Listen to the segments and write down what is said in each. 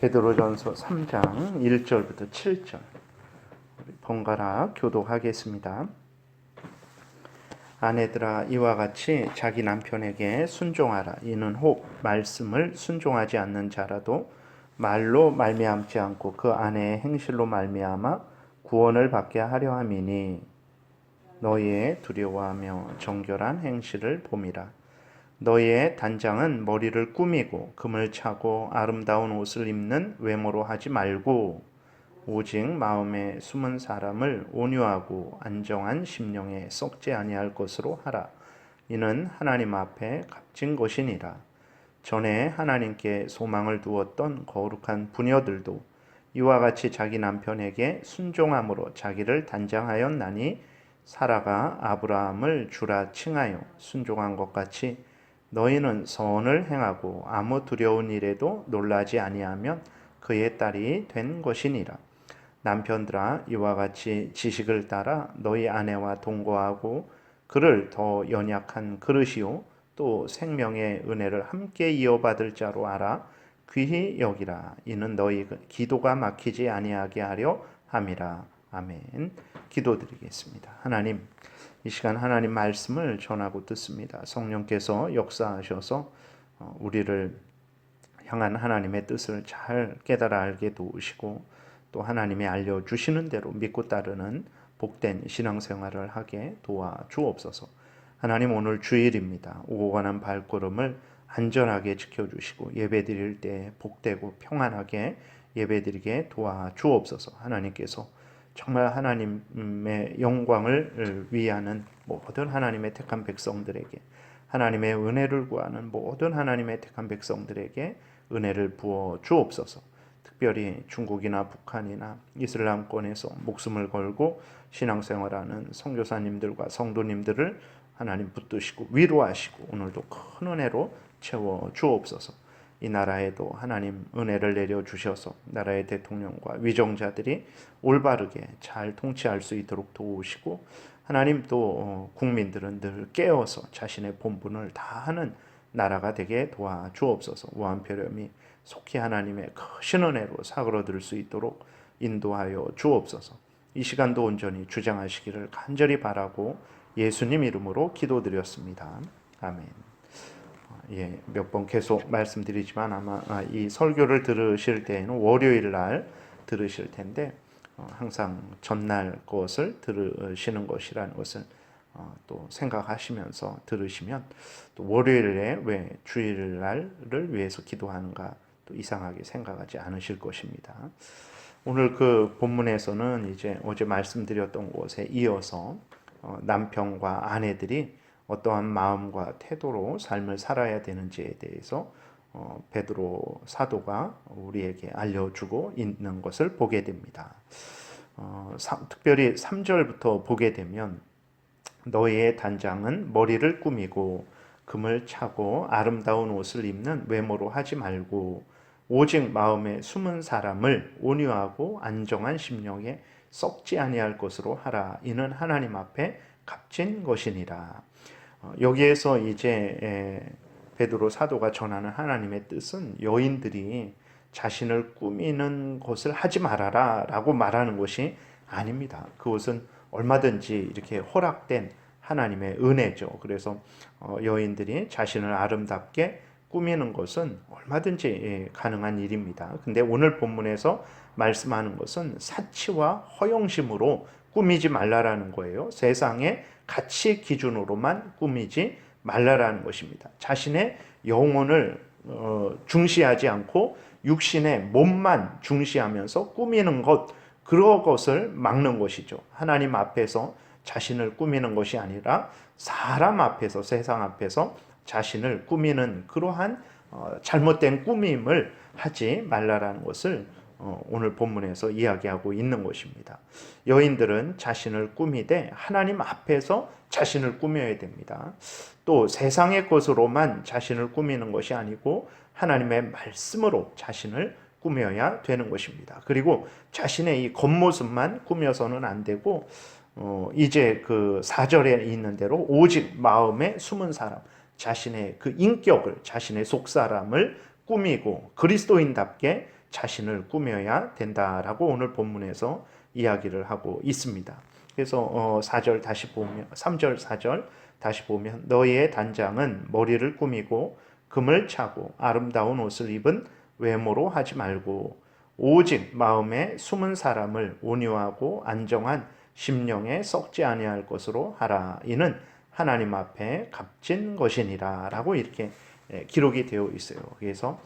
베드로전서 3장 1절부터 7절 번갈아 교독하겠습니다. 아내들아 이와 같이 자기 남편에게 순종하라. 이는 혹 말씀을 순종하지 않는 자라도 말로 말미암지 않고 그 아내의 행실로 말미암아 구원을 받게 하려 함이니 너희의 두려워하며 정결한 행실을 봄이라. 너희의 단장은 머리를 꾸미고 금을 차고 아름다운 옷을 입는 외모로 하지 말고 오직 마음에 숨은 사람을 온유하고 안정한 심령에 썩지 아니할 것으로 하라. 이는 하나님 앞에 값진 것이니라. 전에 하나님께 소망을 두었던 거룩한 부녀들도 이와 같이 자기 남편에게 순종함으로 자기를 단장하였나니 사라가 아브라함을 주라 칭하여 순종한 것 같이 너희는 선을 행하고 아무 두려운 일에도 놀라지 아니하면 그의 딸이 된 것이니라. 남편들아 이와 같이 지식을 따라 너희 아내와 동거하고 그를 더 연약한 그릇이요 또 생명의 은혜를 함께 이어받을 자로 알아 귀히 여기라. 이는 너희 기도가 막히지 아니하게 하려 함이라. 아멘. 기도드리겠습니다. 하나님, 이 시간 하나님 말씀을 전하고 듣습니다. 성령께서 역사하셔서 우리를 향한 하나님의 뜻을 잘 깨달아 알게 도우시고 또 하나님이 알려주시는 대로 믿고 따르는 복된 신앙생활을 하게 도와주옵소서. 하나님, 오늘 주일입니다. 오고 가는 발걸음을 안전하게 지켜주시고 예배드릴 때 복되고 평안하게 예배드리게 도와주옵소서. 하나님께서 정말 하나님의 영광을 위하는 모든 하나님의 택한 백성들에게, 하나님의 은혜를 구하는 모든 하나님의 택한 백성들에게 은혜를 부어 주옵소서. 특별히 중국이나 북한이나 이슬람권에서 목숨을 걸고 신앙생활하는 선교사님들과 성도님들을 하나님 붙드시고 위로하시고 오늘도 큰 은혜로 채워 주옵소서. 이 나라에도 하나님 은혜를 내려주셔서 나라의 대통령과 위정자들이 올바르게 잘 통치할 수 있도록 도우시고 하나님 또 국민들은 늘 깨어서 자신의 본분을 다하는 나라가 되게 도와주옵소서. 무한표렴이 속히 하나님의 크신 은혜로 사그러들 수 있도록 인도하여 주옵소서. 이 시간도 온전히 주장하시기를 간절히 바라고 예수님 이름으로 기도드렸습니다. 아멘. 몇 번 계속 말씀드리지만 아마 이 설교를 들으실 때에는 월요일 날 들으실 텐데 항상 전날 것을 들으시는 것이라는 것을 또 생각하시면서 들으시면 또 월요일에 왜 주일날을 위해서 기도하는가 또 이상하게 생각하지 않으실 것입니다. 오늘 그 본문에서는 이제 어제 말씀드렸던 것에 이어서 남편과 아내들이 어떠한 마음과 태도로 삶을 살아야 되는지에 대해서 베드로 사도가 우리에게 알려주고 있는 것을 보게 됩니다. 특별히 3절부터 보게 되면 너희의 단장은 머리를 꾸미고 금을 차고 아름다운 옷을 입는 외모로 하지 말고 오직 마음에 숨은 사람을 온유하고 안정한 심령에 썩지 아니할 것으로 하라. 이는 하나님 앞에 값진 것이니라. 여기에서 이제 베드로 사도가 전하는 하나님의 뜻은 여인들이 자신을 꾸미는 것을 하지 말아라 라고 말하는 것이 아닙니다. 그것은 얼마든지 이렇게 허락된 하나님의 은혜죠. 그래서 여인들이 자신을 아름답게 꾸미는 것은 얼마든지 가능한 일입니다. 근데 오늘 본문에서 말씀하는 것은 사치와 허영심으로 꾸미지 말라라는 거예요. 세상의 가치 기준으로만 꾸미지 말라라는 것입니다. 자신의 영혼을 중시하지 않고 육신의 몸만 중시하면서 꾸미는 것, 그런 것을 막는 것이죠. 하나님 앞에서 자신을 꾸미는 것이 아니라 사람 앞에서, 세상 앞에서 자신을 꾸미는 그러한 잘못된 꾸밈을 하지 말라라는 것을 오늘 본문에서 이야기하고 있는 것입니다. 여인들은 자신을 꾸미되 하나님 앞에서 자신을 꾸며야 됩니다. 또 세상의 것으로만 자신을 꾸미는 것이 아니고 하나님의 말씀으로 자신을 꾸며야 되는 것입니다. 그리고 자신의 이 겉모습만 꾸며서는 안 되고 이제 그 4절에 있는 대로 오직 마음에 숨은 사람, 자신의 그 인격을, 자신의 속사람을 꾸미고 그리스도인답게 자신을 꾸며야 된다라고 오늘 본문에서 이야기를 하고 있습니다. 그래서 4절 다시 보면 3절 4절 다시 보면 너희의 단장은 머리를 꾸미고 금을 차고 아름다운 옷을 입은 외모로 하지 말고 오직 마음에 숨은 사람을 온유하고 안정한 심령에 썩지 아니할 것으로 하라. 이는 하나님 앞에 값진 것이니라 라고 이렇게 기록이 되어 있어요. 그래서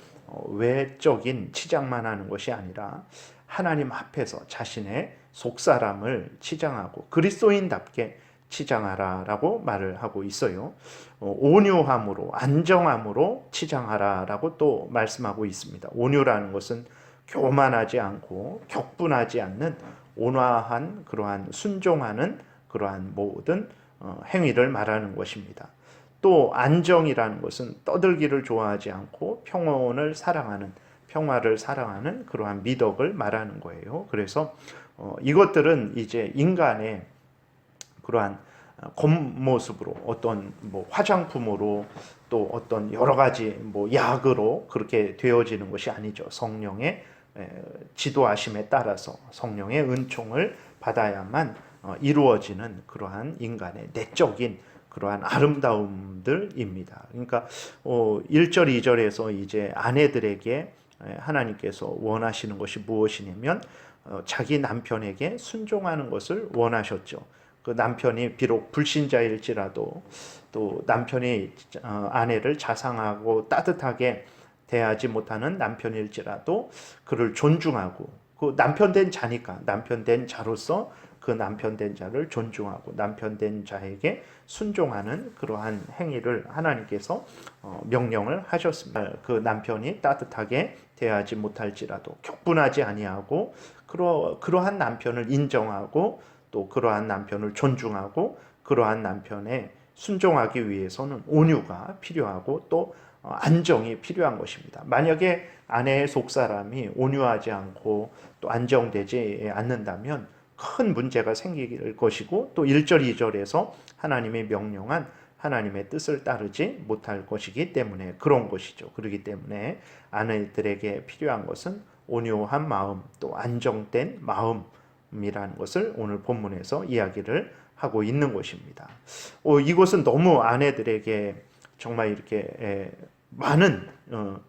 외적인 치장만 하는 것이 아니라 하나님 앞에서 자신의 속사람을 치장하고 그리스도인답게 치장하라라고 말을 하고 있어요. 온유함으로 안정함으로 치장하라라고 또 말씀하고 있습니다. 온유라는 것은 교만하지 않고 격분하지 않는 온화한 그러한 순종하는 그러한 모든 행위를 말하는 것입니다. 또 안정이라는 것은 떠들기를 좋아하지 않고 평온을 사랑하는 평화를 사랑하는 그러한 미덕을 말하는 거예요. 그래서 이것들은 이제 인간의 그러한 겉모습으로 어떤 화장품으로 또 어떤 여러 가지 약으로 그렇게 되어지는 것이 아니죠. 성령의 지도하심에 따라서 성령의 은총을 받아야만 이루어지는 그러한 인간의 내적인 그러한 아름다움들입니다. 그러니까 1절 2절에서 이제 아내들에게 하나님께서 원하시는 것이 무엇이냐면 자기 남편에게 순종하는 것을 원하셨죠. 그 남편이 비록 불신자일지라도 또 남편이 아내를 자상하고 따뜻하게 대하지 못하는 남편일지라도 그를 존중하고 그 남편 된 자니까 남편 된 자로서 그 남편 된 자를 존중하고 남편 된 자에게 순종하는 그러한 행위를 하나님께서 명령을 하셨습니다. 그 남편이 따뜻하게 대하지 못할지라도 격분하지 아니하고 그러한 남편을 인정하고 또 그러한 남편을 존중하고 그러한 남편에 순종하기 위해서는 온유가 필요하고 또 안정이 필요한 것입니다. 만약에 아내의 속사람이 온유하지 않고 또 안정되지 않는다면 큰 문제가 생길 것이고 또 1절 2절에서 하나님의 명령한 하나님의 뜻을 따르지 못할 것이기 때문에 그런 것이죠. 그렇기 때문에 아내들에게 필요한 것은 온유한 마음 또 안정된 마음이라는 것을 오늘 본문에서 이야기를 하고 있는 것입니다. 이것은 너무 아내들에게 정말 이렇게 많은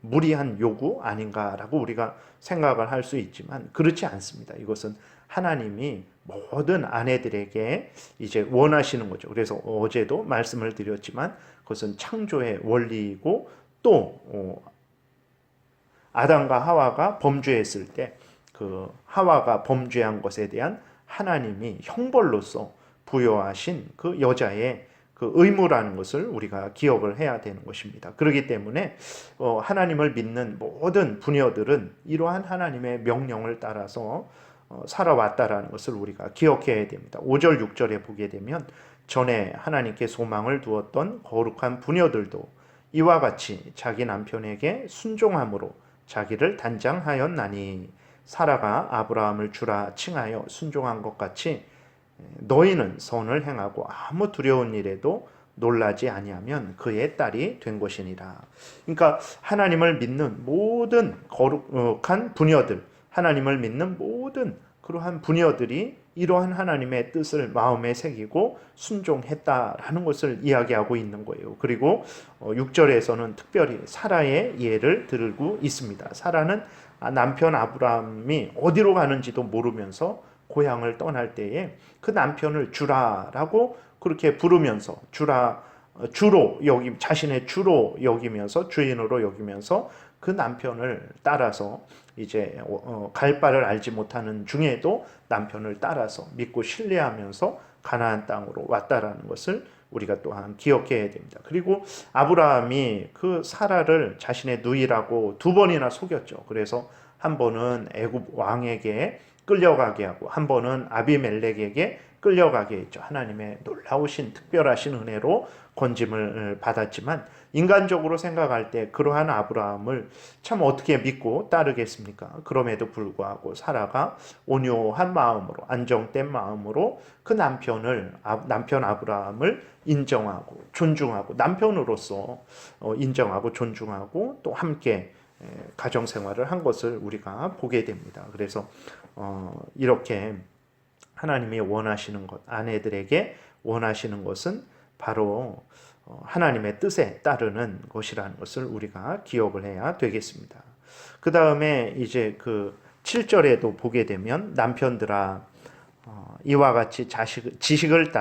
무리한 요구 아닌가라고 우리가 생각을 할 수 있지만 그렇지 않습니다. 이것은 하나님이 모든 아내들에게 이제 원하시는 거죠. 그래서 어제도 말씀을 드렸지만 그것은 창조의 원리이고 또 아담과 하와가 범죄했을 때 그 하와가 범죄한 것에 대한 하나님이 형벌로서 부여하신 그 여자의 그 의무라는 것을 우리가 기억을 해야 되는 것입니다. 그렇기 때문에 하나님을 믿는 모든 부녀들은 이러한 하나님의 명령을 따라서 살아왔다라는 것을 우리가 기억해야 됩니다. 5절 6절에 보게 되면 전에 하나님께 소망을 두었던 거룩한 부녀들도 이와 같이 자기 남편에게 순종함으로 자기를 단장하였나니 사라가 아브라함을 주라 칭하여 순종한 것 같이 너희는 선을 행하고 아무 두려운 일에도 놀라지 아니하면 그의 딸이 된 것이니라. 그러니까 하나님을 믿는 모든 거룩한 부녀들, 하나님을 믿는 모든 그러한 부녀들이 이러한 하나님의 뜻을 마음에 새기고 순종했다라는 것을 이야기하고 있는 거예요. 그리고 6절에서는 특별히 사라의 예를 들고 있습니다. 사라는 남편 아브라함이 어디로 가는지도 모르면서 고향을 떠날 때에 그 남편을 주라라고 그렇게 부르면서 주로 자신의 주로 여기면서 주인으로 여기면서 그 남편을 따라서 이제 갈 바를 알지 못하는 중에도 남편을 따라서 믿고 신뢰하면서 가나안 땅으로 왔다라는 것을 우리가 또한 기억해야 됩니다. 그리고 아브라함이 그 사라를 자신의 누이라고 2번이나 속였죠. 그래서 한 번은 애굽 왕에게 끌려가게 하고 한 번은 아비멜렉에게 끌려가게 했죠. 하나님의 놀라우신 특별하신 은혜로 건짐을 받았지만 인간적으로 생각할 때 그러한 아브라함을 참 어떻게 믿고 따르겠습니까? 그럼에도 불구하고 사라가 온유한 마음으로 안정된 마음으로 그 남편 아브라함을 인정하고 존중하고 남편으로서 인정하고 존중하고 또 함께 가정 생활을 한 것을 우리가 보게 됩니다. 그래서 이렇게 하나님이 원하시는 것, 아내들에게 원하시는 것은 바로 하나님의 뜻에 따르는 것이라는 것을 우리가 기억을 해야 되겠습니다. 그 다음에 이제 그 7절에도 보게 되면 남편들아 이와 같이 지식을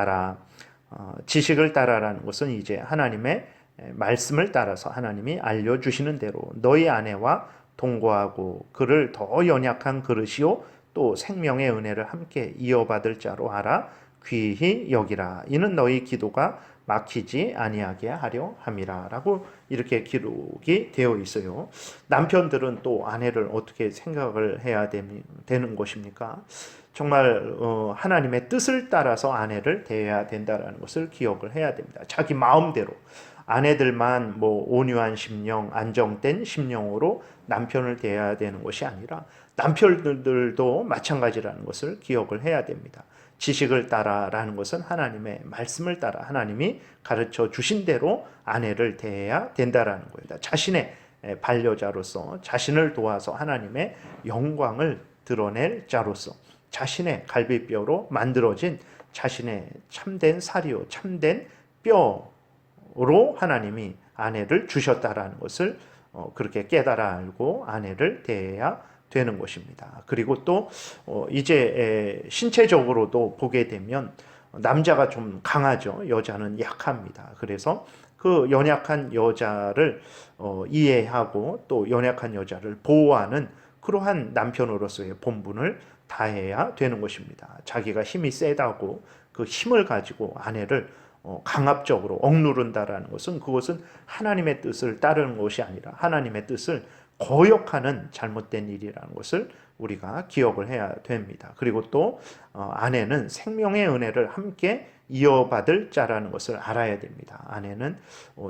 따라라는 것은 이제 하나님의 말씀을 따라서 하나님이 알려주시는 대로 너희 아내와 동거하고 그를 더 연약한 그릇이요 또 생명의 은혜를 함께 이어받을 자로 하라 귀히 여기라 이는 너희 기도가 막히지 아니하게 하려 함이라라고 이렇게 기록이 되어 있어요. 남편들은 또 아내를 어떻게 생각을 해야 되는 것입니까? 정말 하나님의 뜻을 따라서 아내를 대해야 된다는 것을 기억을 해야 됩니다. 자기 마음대로 아내들만 뭐 온유한 심령, 안정된 심령으로 남편을 대해야 되는 것이 아니라 남편들도 마찬가지라는 것을 기억을 해야 됩니다. 지식을 따라라는 것은 하나님의 말씀을 따라 하나님이 가르쳐 주신 대로 아내를 대해야 된다라는 거예요. 자신의 반려자로서 자신을 도와서 하나님의 영광을 드러낼 자로서 자신의 갈비뼈로 만들어진 자신의 참된 살이요 참된 뼈로 하나님이 아내를 주셨다라는 것을 그렇게 깨달아 알고 아내를 대해야 되는 것입니다. 그리고 또 이제 신체적으로도 보게 되면 남자가 좀 강하죠. 여자는 약합니다. 그래서 그 연약한 여자를 이해하고 또 연약한 여자를 보호하는 그러한 남편으로서의 본분을 다해야 되는 것입니다. 자기가 힘이 세다고 그 힘을 가지고 아내를 강압적으로 억누른다라는 것은 그것은 하나님의 뜻을 따르는 것이 아니라 하나님의 뜻을 거역하는 잘못된 일이라는 것을 우리가 기억을 해야 됩니다. 그리고 또 아내는 생명의 은혜를 함께 이어받을 자라는 것을 알아야 됩니다. 아내는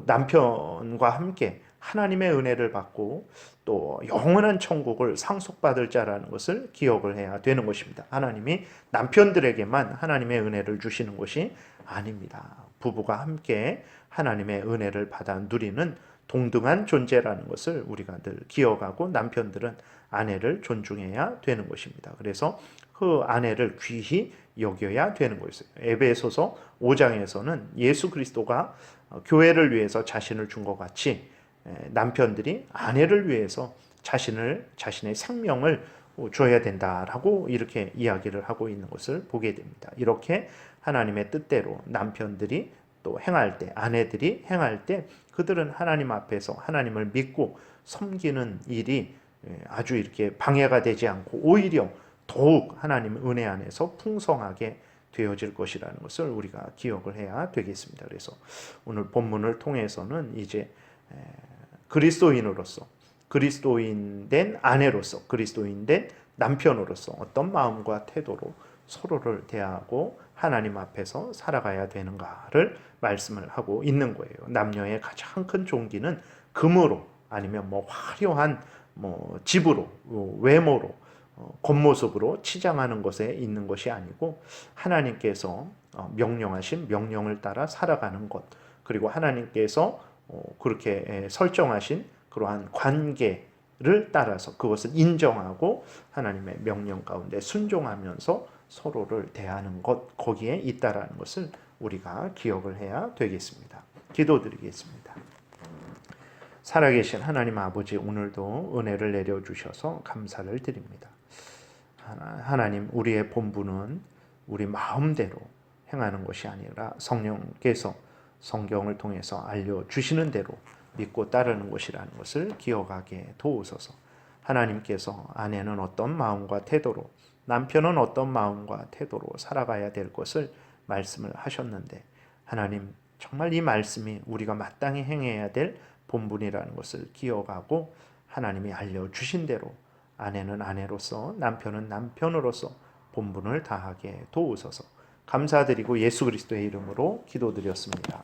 남편과 함께 하나님의 은혜를 받고 또 영원한 천국을 상속받을 자라는 것을 기억을 해야 되는 것입니다. 하나님이 남편들에게만 하나님의 은혜를 주시는 것이 아닙니다. 부부가 함께 하나님의 은혜를 받아 누리는 동등한 존재라는 것을 우리가 늘 기억하고 남편들은 아내를 존중해야 되는 것입니다. 그래서 그 아내를 귀히 여겨야 되는 것이에요. 에베소서 5장에서는 예수 그리스도가 교회를 위해서 자신을 준 것 같이 남편들이 아내를 위해서 자신의 생명을 줘야 된다라고 이렇게 이야기를 하고 있는 것을 보게 됩니다. 이렇게 하나님의 뜻대로 남편들이 또 행할 때, 아내들이 행할 때 그들은 하나님 앞에서 하나님을 믿고 섬기는 일이 아주 이렇게 방해가 되지 않고 오히려 더욱 하나님 은혜 안에서 풍성하게 되어질 것이라는 것을 우리가 기억을 해야 되겠습니다. 그래서 오늘 본문을 통해서는 이제 그리스도인으로서 그리스도인 된 아내로서 그리스도인 된 남편으로서 어떤 마음과 태도로 서로를 대하고 하나님 앞에서 살아가야 되는가를 말씀을 하고 있는 거예요. 남녀의 가장 큰 종기는 금으로 아니면 뭐 화려한 뭐 집으로 외모로 겉모습으로 치장하는 것에 있는 것이 아니고 하나님께서 명령하신 명령을 따라 살아가는 것 그리고 하나님께서 그렇게 설정하신 그러한 관계를 따라서 그것을 인정하고 하나님의 명령 가운데 순종하면서 서로를 대하는 것 거기에 있다라는 것을 우리가 기억을 해야 되겠습니다. 기도드리겠습니다. 살아계신 하나님 아버지 오늘도 은혜를 내려주셔서 감사를 드립니다. 하나님 우리의 본분은 우리 마음대로 행하는 것이 아니라 성령께서 성경을 통해서 알려주시는 대로 믿고 따르는 것이라는 것을 기억하게 도우소서. 하나님께서 아내는 어떤 마음과 태도로 남편은 어떤 마음과 태도로 살아가야 될 것을 말씀을 하셨는데 하나님 정말 이 말씀이 우리가 마땅히 행해야 될 본분이라는 것을 기억하고 하나님이 알려주신 대로 아내는 아내로서 남편은 남편으로서 본분을 다하게 도우소서. 감사드리고 예수 그리스도의 이름으로 기도드렸습니다.